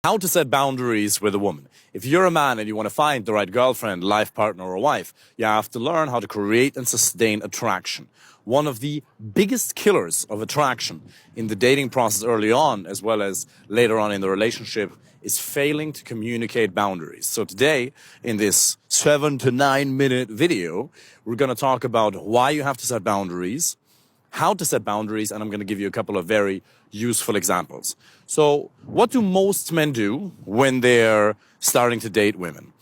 How to set boundaries with a woman. If you're a man and you want to find the right girlfriend, life partner, or wife, you have to learn how to create and sustain attraction. One of the biggest killers of attraction in the dating process early on, as well as later on in the relationship, is failing to communicate boundaries. So today, in this 7 to 9 minute video, we're going to talk about why you have to set boundaries, how to set boundaries, and I'm going to give you a couple of very useful examples. So what do most men do when they're starting to date women?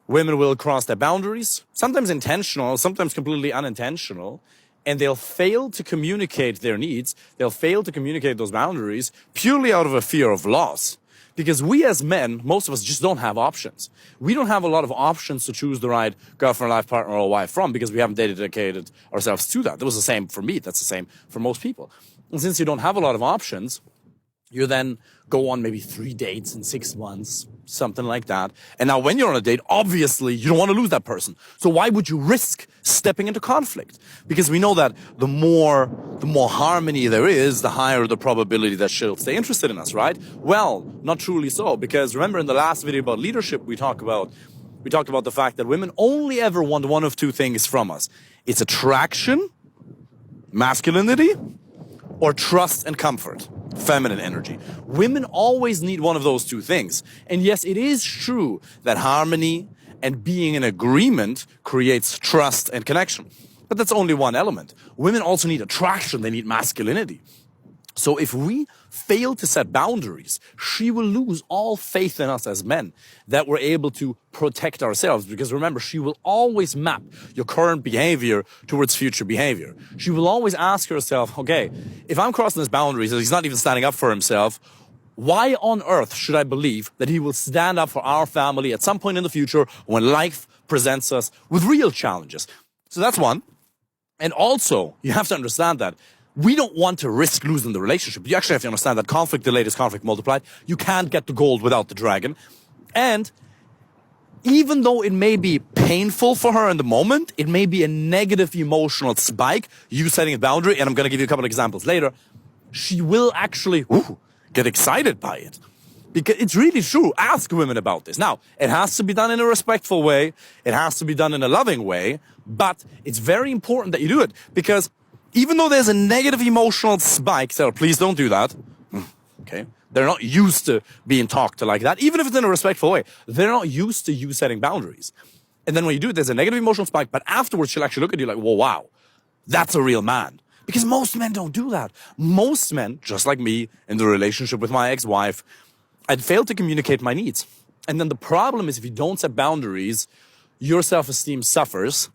Women will cross their boundaries, sometimes intentional, sometimes completely unintentional, and they'll fail to communicate their needs. They'll fail to communicate those boundaries purely out of a fear of loss. Because we as men, most of us just don't have options. We don't have a lot of options to choose the right girlfriend, life partner, or wife from because we haven't dedicated ourselves to that. That was the same for me. That's the same for most people. And since you don't have a lot of options, you then go on maybe 3 dates in 6 months, something like that. And now when you're on a date, obviously you don't want to lose that person. So why would you risk stepping into conflict? Because we know that the more harmony there is, the higher the probability that she'll stay interested in us, right? Well, not truly so, because remember in the last video about leadership, we talked about the fact that women only ever want one of two things from us. It's attraction, masculinity, or trust and comfort, feminine energy. Women always need one of those two things. And yes, it is true that harmony and being in agreement creates trust and connection. But that's only one element. Women also need attraction, they need masculinity. So if we fail to set boundaries, she will lose all faith in us as men, that we're able to protect ourselves. Because remember, she will always map your current behavior towards future behavior. She will always ask herself, okay, if I'm crossing his boundaries and he's not even standing up for himself, why on earth should I believe that he will stand up for our family at some point in the future when life presents us with real challenges? So that's one. And also, you have to understand that we don't want to risk losing the relationship. You actually have to understand that conflict delayed is conflict multiplied. You can't get the gold without the dragon. And even though it may be painful for her in the moment, it may be a negative emotional spike, you setting a boundary, and I'm going to give you a couple of examples later, she will actually get excited by it. Because it's really true. Ask women about this. Now, it has to be done in a respectful way. It has to be done in a loving way. But it's very important that you do it. Because even though there's a negative emotional spike, so please don't do that. Okay? They're not used to being talked to like that. Even if it's in a respectful way. They're not used to you setting boundaries. And then when you do it, there's a negative emotional spike. But afterwards, she'll actually look at you like, whoa, wow, that's a real man. Because most men don't do that. Most men, just like me in the relationship with my ex-wife, I'd failed to communicate my needs. And then the problem is if you don't set boundaries, your self-esteem suffers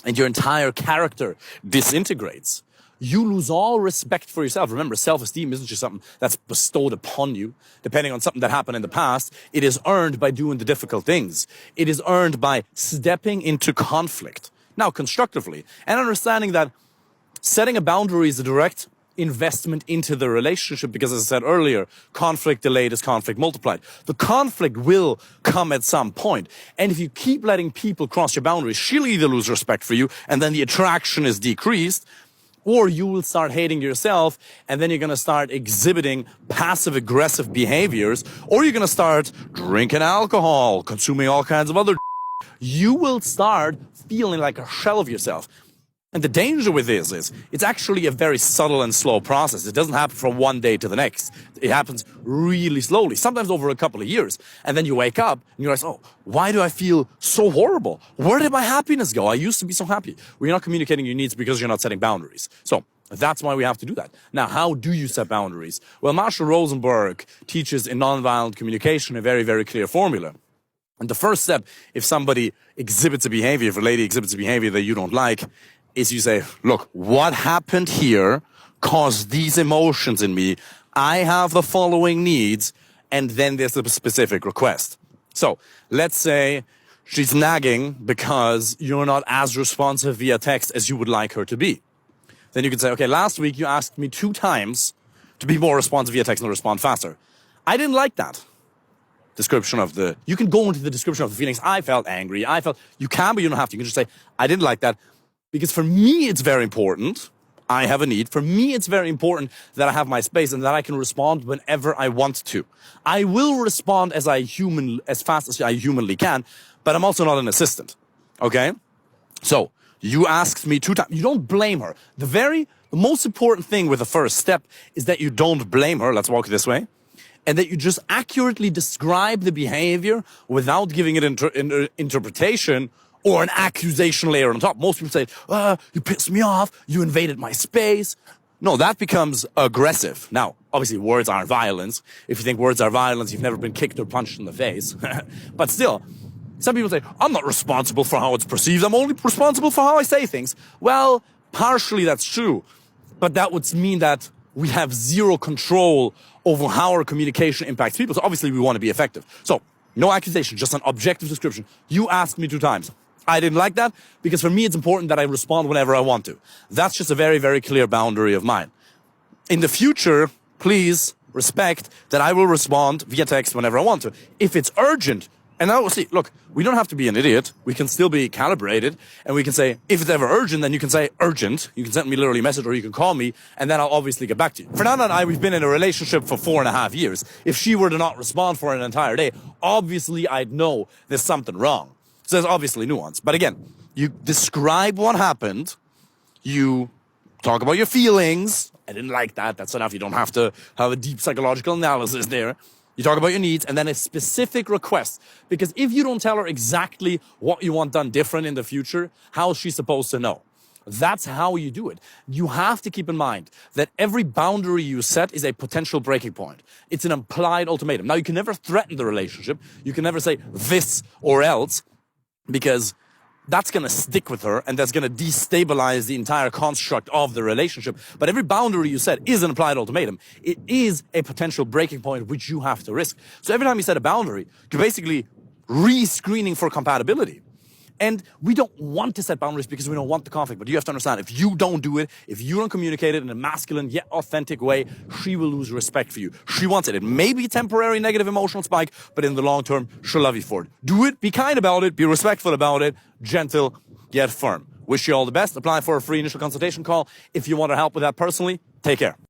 and your entire character disintegrates. You lose all respect for yourself. Remember, self-esteem isn't just something that's bestowed upon you, depending on something that happened in the past. It is earned by doing the difficult things. It is earned by stepping into conflict. Now, constructively, and understanding that setting a boundary is a direct investment into the relationship because, as I said earlier, conflict delayed is conflict multiplied. The conflict will come at some point. And if you keep letting people cross your boundaries, she'll either lose respect for you and then the attraction is decreased, or you will start hating yourself and then you're going to start exhibiting passive-aggressive behaviors, or you're going to start drinking alcohol, consuming all kinds of other. You will start feeling like a shell of yourself. And the danger with this is it's actually a very subtle and slow process. It doesn't happen from one day to the next. It happens really slowly, sometimes over a couple of years. And then you wake up and you realize, oh, why do I feel so horrible? Where did my happiness go? I used to be so happy. Well, you're not communicating your needs because you're not setting boundaries. So that's why we have to do that. Now, how do you set boundaries? Well, Marshall Rosenberg teaches in nonviolent communication a very, very clear formula. And the first step, if somebody exhibits a behavior, if a lady exhibits a behavior that you don't like, is you say, look, what happened here caused these emotions in me. I have the following needs, and then there's a specific request. So let's say she's nagging because you're not as responsive via text as you would like her to be. Then you can say, okay, last week you asked me 2 times to be more responsive via text and respond faster. I didn't like that. Description of you can go into the description of the feelings. I felt angry. You can, but you don't have to. You can just say, I didn't like that. Because for me, it's very important. I have a need. For me, it's very important that I have my space and that I can respond whenever I want to. I will respond as fast as I humanly can, but I'm also not an assistant. Okay? So, you asked me 2 times. You don't blame her. The most important thing with the first step is that you don't blame her. Let's walk this way. And that you just accurately describe the behavior without giving it interpretation or an accusation layer on top. Most people say, you pissed me off, you invaded my space. No, that becomes aggressive. Now, obviously, words aren't violence. If you think words are violence, you've never been kicked or punched in the face. But still, some people say, I'm not responsible for how it's perceived, I'm only responsible for how I say things. Well, partially that's true. But that would mean that we have zero control over how our communication impacts people. So obviously, we want to be effective. So, no accusation, just an objective description. You asked me 2 times. I didn't like that because for me, it's important that I respond whenever I want to. That's just a very, very clear boundary of mine. In the future, please respect that I will respond via text whenever I want to. If it's urgent, and I will see, look, we don't have to be an idiot. We can still be calibrated and we can say, if it's ever urgent, then you can say urgent. You can send me literally a message or you can call me and then I'll obviously get back to you. Fernanda and I, we've been in a relationship for 4.5 years. If she were to not respond for an entire day, obviously I'd know there's something wrong. So there's obviously nuance. But again, you describe what happened. You talk about your feelings. I didn't like that. That's enough. You don't have to have a deep psychological analysis there. You talk about your needs and then a specific request. Because if you don't tell her exactly what you want done different in the future, how is she supposed to know? That's how you do it. You have to keep in mind that every boundary you set is a potential breaking point. It's an implied ultimatum. Now, you can never threaten the relationship. You can never say this or else, because that's going to stick with her and that's going to destabilize the entire construct of the relationship. But every boundary you set is an implied ultimatum. It is a potential breaking point which you have to risk. So every time you set a boundary, you're basically re-screening for compatibility. And we don't want to set boundaries because we don't want the conflict. But you have to understand, if you don't do it, if you don't communicate it in a masculine yet authentic way, she will lose respect for you. She wants it. It may be a temporary negative emotional spike, but in the long term, she'll love you for it. Do it, be kind about it, be respectful about it, gentle, yet firm. Wish you all the best. Apply for a free initial consultation call. If you want to help with that personally, take care.